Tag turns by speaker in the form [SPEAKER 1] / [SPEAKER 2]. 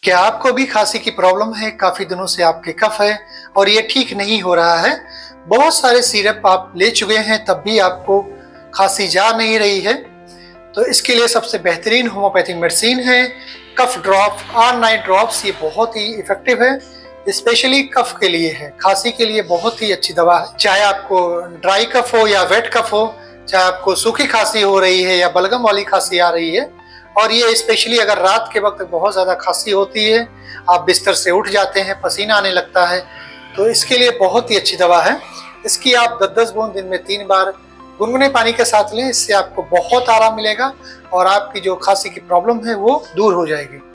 [SPEAKER 1] क्या आपको भी खांसी की प्रॉब्लम है? काफ़ी दिनों से आपके कफ है और ये ठीक नहीं हो रहा है। बहुत सारे सिरप आप ले चुके हैं तब भी आपको खांसी जा नहीं रही है। तो इसके लिए सबसे बेहतरीन होम्योपैथिक मेडिसिन है कफ ड्रॉप R9 ड्रॉप्स। ये बहुत ही इफेक्टिव है, स्पेशली कफ के लिए है, खांसी के लिए बहुत ही अच्छी दवा है। चाहे आपको ड्राई कफ हो या वेट कफ हो, चाहे आपको सूखी खांसी हो रही है या बलगम वाली खांसी आ रही है, और ये स्पेशली अगर रात के वक्त बहुत ज़्यादा खांसी होती है, आप बिस्तर से उठ जाते हैं, पसीना आने लगता है, तो इसके लिए बहुत ही अच्छी दवा है। इसकी आप 10-10 बूंद दिन में 3 बार गुनगुने पानी के साथ लें। इससे आपको बहुत आराम मिलेगा और आपकी जो खांसी की प्रॉब्लम है वो दूर हो जाएगी।